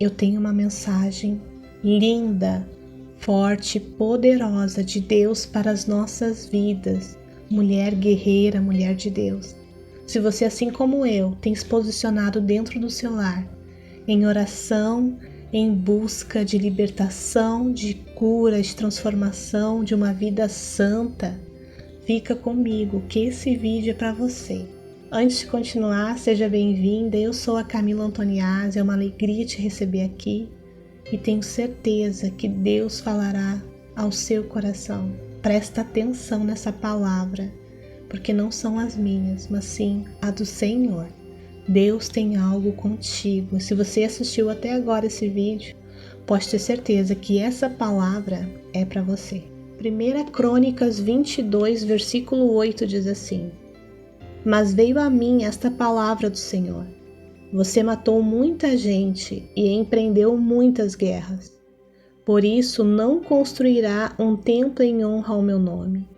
eu tenho uma mensagem linda, forte, poderosa de Deus para as nossas vidas. Mulher guerreira, mulher de Deus. Se você, assim como eu, tem se posicionado dentro do seu lar, em oração, em busca de libertação, de cura, de transformação, de uma vida santa, fica comigo que esse vídeo é para você. Antes de continuar, seja bem-vinda, eu sou a Camila Antoniazzi, é uma alegria te receber aqui e tenho certeza que Deus falará ao seu coração. Presta atenção nessa palavra, porque não são as minhas, mas sim a do Senhor. Deus tem algo contigo. Se você assistiu até agora esse vídeo, pode ter certeza que essa palavra é para você. 1 Crônicas 22, versículo 8 diz assim: Mas veio a mim esta palavra do Senhor. Você matou muita gente e empreendeu muitas guerras. Por isso não construirá um templo em honra ao meu nome,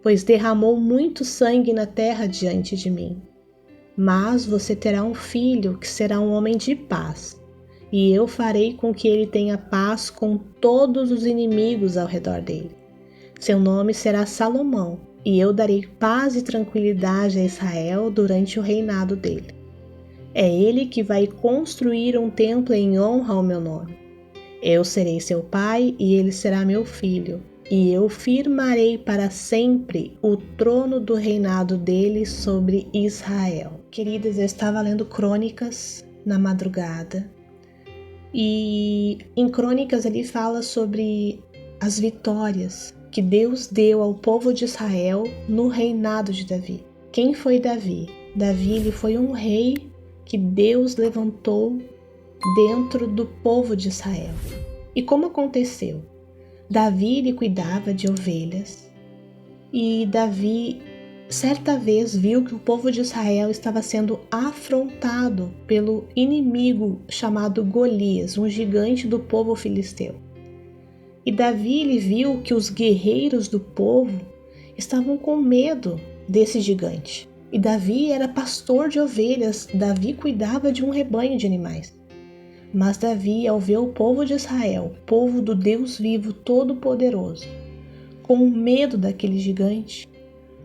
pois derramou muito sangue na terra diante de mim. Mas você terá um filho que será um homem de paz, e eu farei com que ele tenha paz com todos os inimigos ao redor dele. Seu nome será Salomão, e eu darei paz e tranquilidade a Israel durante o reinado dele. É ele que vai construir um templo em honra ao meu nome. Eu serei seu pai e ele será meu filho, e eu firmarei para sempre o trono do reinado dele sobre Israel. Queridas, eu estava lendo Crônicas na madrugada, e em Crônicas ele fala sobre as vitórias que Deus deu ao povo de Israel no reinado de Davi. Quem foi Davi? Davi, ele foi um rei que Deus levantou dentro do povo de Israel. E como aconteceu? Davi, ele cuidava de ovelhas, e Davi certa vez viu que o povo de Israel estava sendo afrontado pelo inimigo chamado Golias, um gigante do povo filisteu. E Davi, ele viu que os guerreiros do povo estavam com medo desse gigante. E Davi era pastor de ovelhas, Davi cuidava de um rebanho de animais. Mas Davi, ao ver o povo de Israel, povo do Deus vivo todo-poderoso, com medo daquele gigante,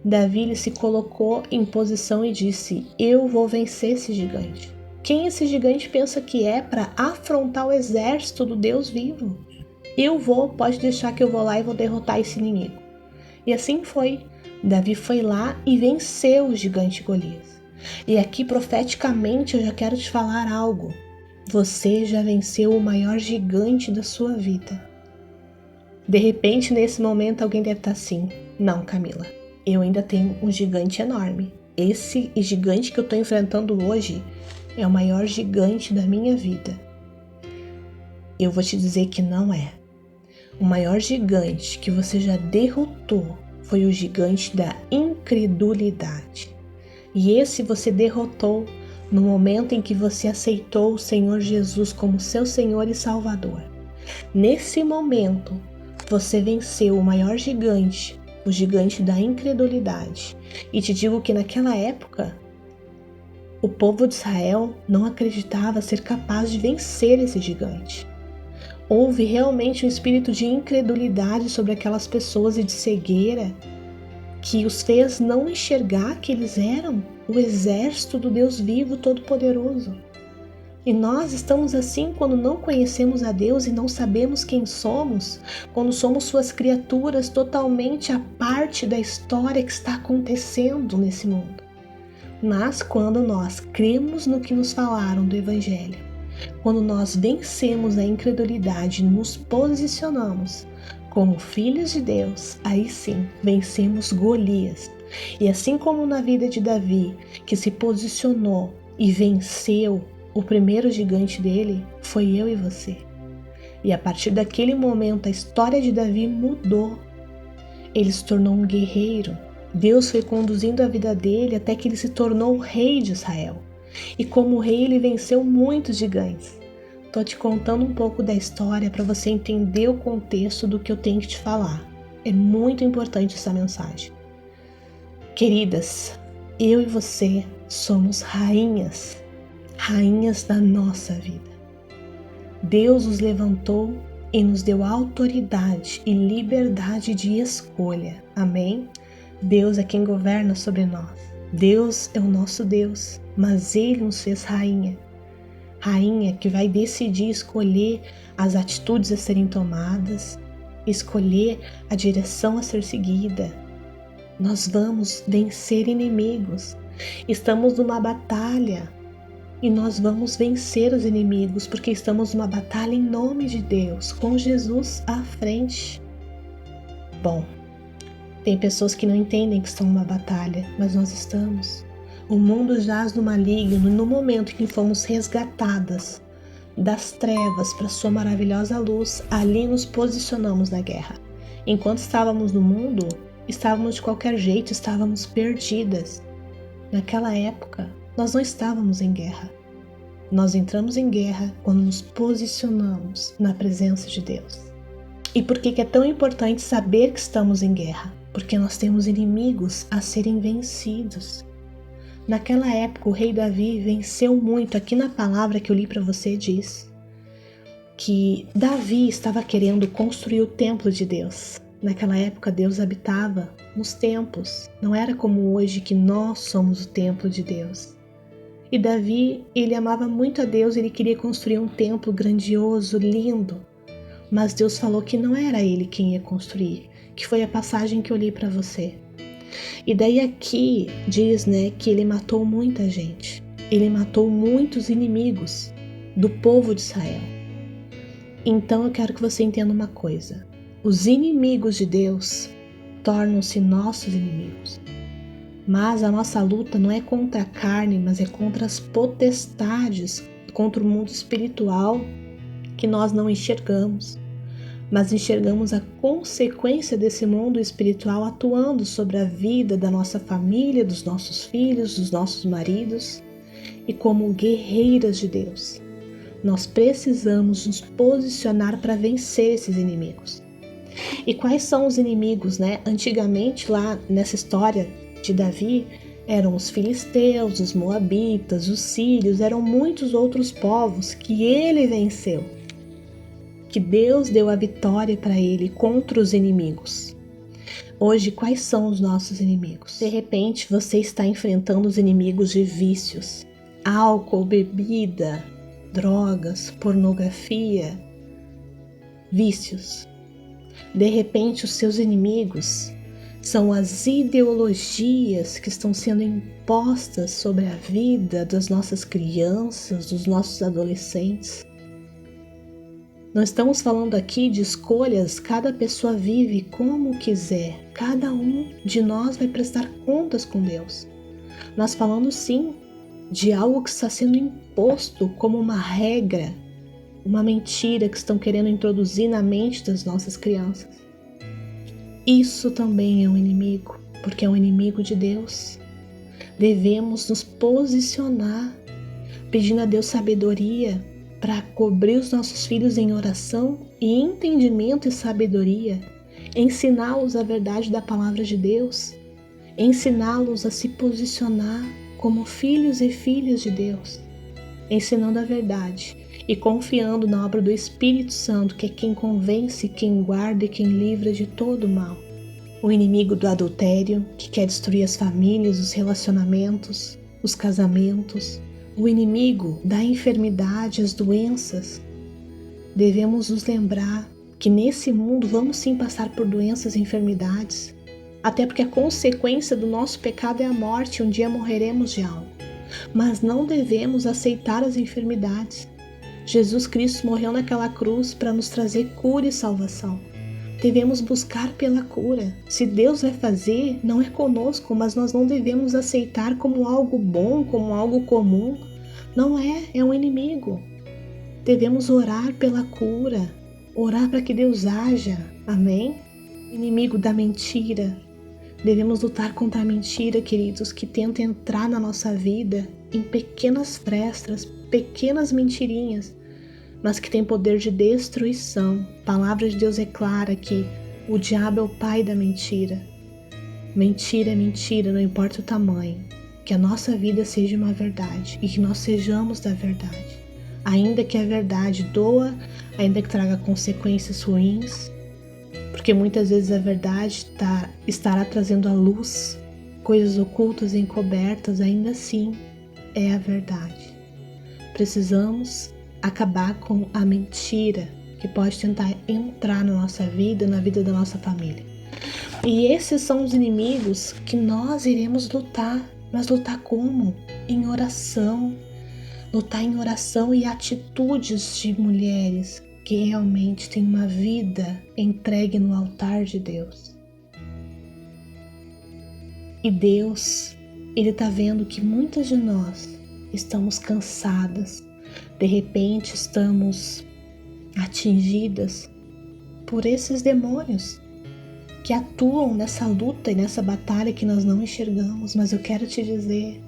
Davi ele se colocou em posição e disse: eu vou vencer esse gigante. Quem esse gigante pensa que é para afrontar o exército do Deus vivo? Pode deixar que eu vou lá e vou derrotar esse inimigo. E assim foi. Davi foi lá e venceu o gigante Golias. E aqui profeticamente eu já quero te falar algo. Você já venceu o maior gigante da sua vida. De repente, nesse momento, alguém deve estar assim: não, Camila, eu ainda tenho um gigante enorme. Esse gigante que eu estou enfrentando hoje é o maior gigante da minha vida. Eu vou te dizer que não é. O maior gigante que você já derrotou foi o gigante da incredulidade. E esse você derrotou no momento em que você aceitou o Senhor Jesus como seu Senhor e Salvador. Nesse momento, você venceu o maior gigante, o gigante da incredulidade. E te digo que naquela época, o povo de Israel não acreditava ser capaz de vencer esse gigante. Houve realmente um espírito de incredulidade sobre aquelas pessoas e de cegueira que os fez não enxergar que eles eram o exército do Deus vivo todo-poderoso. E nós estamos assim quando não conhecemos a Deus e não sabemos quem somos, quando somos suas criaturas totalmente à parte da história que está acontecendo nesse mundo. Mas quando nós cremos no que nos falaram do Evangelho, quando nós vencemos a incredulidade e nos posicionamos como filhos de Deus, aí sim vencemos Golias. E assim como na vida de Davi, que se posicionou e venceu o primeiro gigante dele, foi eu e você. E a partir daquele momento a história de Davi mudou. Ele se tornou um guerreiro. Deus foi conduzindo a vida dele até que ele se tornou o rei de Israel. E como rei ele venceu muitos gigantes. Estou te contando um pouco da história para você entender o contexto do que eu tenho que te falar. É muito importante essa mensagem. Queridas, eu e você somos rainhas da nossa vida. Deus os levantou e nos deu autoridade e liberdade de escolha. Amém? Deus é quem governa sobre nós. Deus é o nosso Deus, mas Ele nos fez rainha. Rainha que vai decidir escolher as atitudes a serem tomadas, escolher a direção a ser seguida. Nós vamos vencer inimigos. Estamos numa batalha e nós vamos vencer os inimigos porque estamos numa batalha em nome de Deus, com Jesus à frente. Bom, tem pessoas que não entendem que estão numa batalha, mas nós estamos. O mundo jaz no maligno e no momento em que fomos resgatadas das trevas para sua maravilhosa luz, ali nos posicionamos na guerra. Enquanto estávamos no mundo, estávamos de qualquer jeito, estávamos perdidas. Naquela época, nós não estávamos em guerra. Nós entramos em guerra quando nos posicionamos na presença de Deus. E por que é tão importante saber que estamos em guerra? Porque nós temos inimigos a serem vencidos. Naquela época, o rei Davi venceu muito. Aqui na palavra que eu li para você diz que Davi estava querendo construir o templo de Deus. Naquela época, Deus habitava nos templos. Não era como hoje que nós somos o templo de Deus. E Davi, ele amava muito a Deus, ele queria construir um templo grandioso, lindo. Mas Deus falou que não era ele quem ia construir, que foi a passagem que eu li para você. E daí aqui diz, que ele matou muita gente. Ele matou muitos inimigos do povo de Israel. Então eu quero que você entenda uma coisa. Os inimigos de Deus tornam-se nossos inimigos. Mas a nossa luta não é contra a carne, mas é contra as potestades, contra o mundo espiritual que nós não enxergamos. Mas enxergamos a consequência desse mundo espiritual atuando sobre a vida da nossa família, dos nossos filhos, dos nossos maridos. E como guerreiras de Deus, nós precisamos nos posicionar para vencer esses inimigos. E quais são os inimigos, Antigamente, lá nessa história de Davi, eram os filisteus, os moabitas, os sírios, eram muitos outros povos que ele venceu. Que Deus deu a vitória para ele contra os inimigos. Hoje, quais são os nossos inimigos? De repente, você está enfrentando os inimigos de vícios, álcool, bebida, drogas, pornografia, vícios. De repente, os seus inimigos são as ideologias que estão sendo impostas sobre a vida das nossas crianças, dos nossos adolescentes. Nós estamos falando aqui de escolhas, cada pessoa vive como quiser, cada um de nós vai prestar contas com Deus. Nós falamos sim de algo que está sendo imposto como uma regra, uma mentira que estão querendo introduzir na mente das nossas crianças. Isso também é um inimigo, porque é um inimigo de Deus. Devemos nos posicionar, pedindo a Deus sabedoria para cobrir os nossos filhos em oração e entendimento e sabedoria, ensiná-los a verdade da palavra de Deus, ensiná-los a se posicionar como filhos e filhas de Deus, ensinando a verdade e confiando na obra do Espírito Santo, que é quem convence, quem guarda e quem livra de todo o mal. O inimigo do adultério, que quer destruir as famílias, os relacionamentos, os casamentos. O inimigo da enfermidade, as doenças. Devemos nos lembrar que nesse mundo vamos sim passar por doenças e enfermidades, até porque a consequência do nosso pecado é a morte, um dia morreremos de algo. Mas não devemos aceitar as enfermidades. Jesus Cristo morreu naquela cruz para nos trazer cura e salvação. Devemos buscar pela cura. Se Deus vai fazer, não é conosco, mas nós não devemos aceitar como algo bom, como algo comum. Não é um inimigo. Devemos orar pela cura, orar para que Deus haja. Amém? Inimigo da mentira. Devemos lutar contra a mentira, queridos, que tenta entrar na nossa vida em pequenas frestas, pequenas mentirinhas, mas que tem poder de destruição. A palavra de Deus é clara que o diabo é o pai da mentira. Mentira é mentira, não importa o tamanho. Que a nossa vida seja uma verdade e que nós sejamos da verdade. ainda que a verdade doa, ainda que traga consequências ruins, porque muitas vezes a verdade estará trazendo à luz coisas ocultas e encobertas, ainda assim é a verdade. Precisamos acabar com a mentira que pode tentar entrar na nossa vida, na vida da nossa família. E esses são os inimigos que nós iremos lutar. Mas lutar como? Em oração. Lutar em oração e atitudes de mulheres que realmente têm uma vida entregue no altar de Deus. E Deus, Ele está vendo que muitas de nós estamos cansadas, de repente estamos atingidas por esses demônios que atuam nessa luta e nessa batalha que nós não enxergamos. Mas eu quero te dizer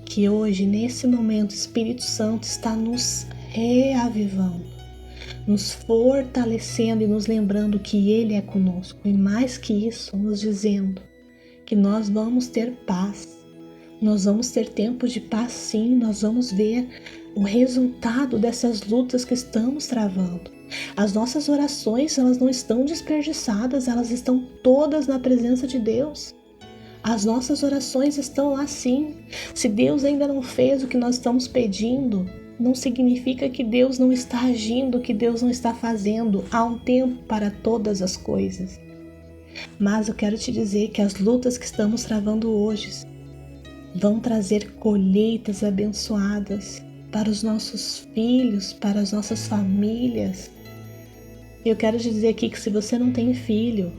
que hoje, nesse momento, o Espírito Santo está nos reavivando, nos fortalecendo e nos lembrando que Ele é conosco. E mais que isso, nos dizendo que nós vamos ter paz. Nós vamos ter tempo de paz, sim. Nós vamos ver o resultado dessas lutas que estamos travando. As nossas orações, elas não estão desperdiçadas, elas estão todas na presença de Deus. As nossas orações estão lá, sim. Se Deus ainda não fez o que nós estamos pedindo, não significa que Deus não está agindo, que Deus não está fazendo. Há um tempo para todas as coisas. Mas eu quero te dizer que as lutas que estamos travando hoje vão trazer colheitas abençoadas para os nossos filhos, para as nossas famílias. Eu quero te dizer aqui que se você não tem filho,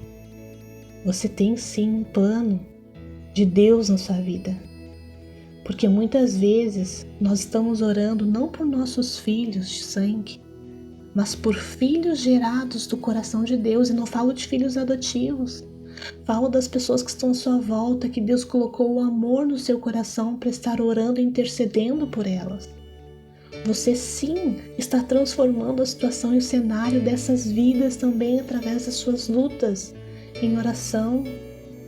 você tem sim um plano de Deus na sua vida. Porque muitas vezes nós estamos orando não por nossos filhos de sangue, mas por filhos gerados do coração de Deus. E não falo de filhos adotivos. Falo das pessoas que estão à sua volta, que Deus colocou o amor no seu coração para estar orando e intercedendo por elas. Você sim está transformando a situação e o cenário dessas vidas também através das suas lutas em oração,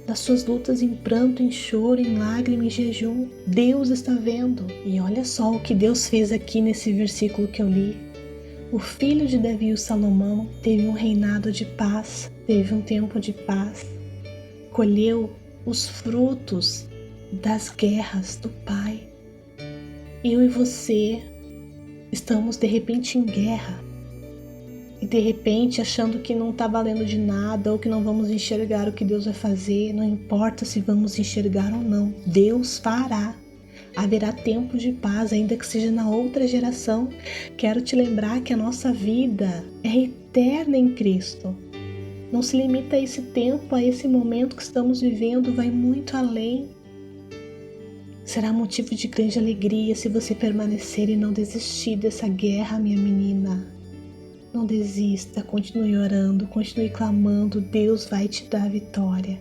das suas lutas em pranto, em choro, em lágrima, em jejum. Deus está vendo. E olha só o que Deus fez aqui nesse versículo que eu li. O filho de Davi, o Salomão, teve um reinado de paz, teve um tempo de paz, colheu os frutos das guerras do pai. Eu e você estamos de repente em guerra e de repente achando que não está valendo de nada ou que não vamos enxergar o que Deus vai fazer. Não importa se vamos enxergar ou não, Deus fará. Haverá tempo de paz, ainda que seja na outra geração. Quero te lembrar que a nossa vida é eterna em Cristo. Não se limita a esse tempo, a esse momento que estamos vivendo, vai muito além. Será motivo de grande alegria se você permanecer e não desistir dessa guerra, minha menina. Não desista, continue orando, continue clamando, Deus vai te dar a vitória.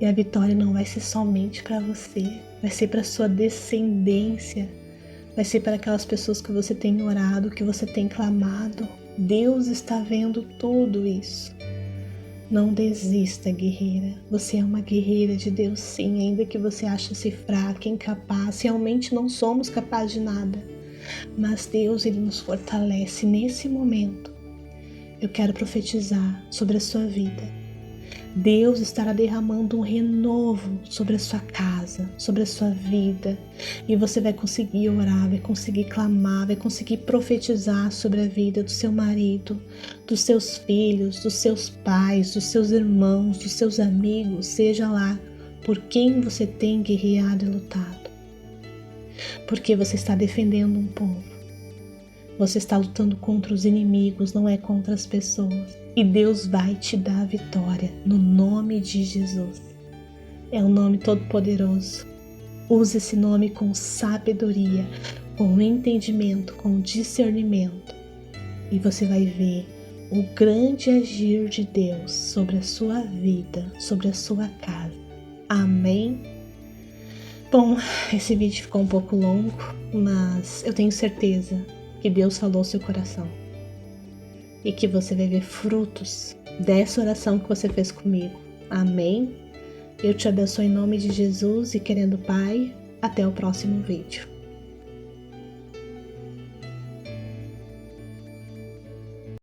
E a vitória não vai ser somente para você, vai ser para sua descendência, vai ser para aquelas pessoas que você tem orado, que você tem clamado. Deus está vendo tudo isso. Não desista, guerreira. Você é uma guerreira de Deus, sim, ainda que você ache-se fraca, incapaz. Realmente não somos capazes de nada. Mas Deus, Ele nos fortalece nesse momento. Eu quero profetizar sobre a sua vida. Deus estará derramando um renovo sobre a sua casa, sobre a sua vida. E você vai conseguir orar, vai conseguir clamar, vai conseguir profetizar sobre a vida do seu marido, dos seus filhos, dos seus pais, dos seus irmãos, dos seus amigos, seja lá por quem você tem guerreado e lutado. Porque você está defendendo um povo. Você está lutando contra os inimigos, não é contra as pessoas. E Deus vai te dar a vitória no nome de Jesus. É um nome todo-poderoso. Use esse nome com sabedoria, com entendimento, com discernimento. E você vai ver o grande agir de Deus sobre a sua vida, sobre a sua casa. Amém? Bom, esse vídeo ficou um pouco longo, mas eu tenho certeza que Deus falou ao seu coração. E que você vai ver frutos dessa oração que você fez comigo. Amém? Eu te abençoo em nome de Jesus e querendo Pai, até o próximo vídeo.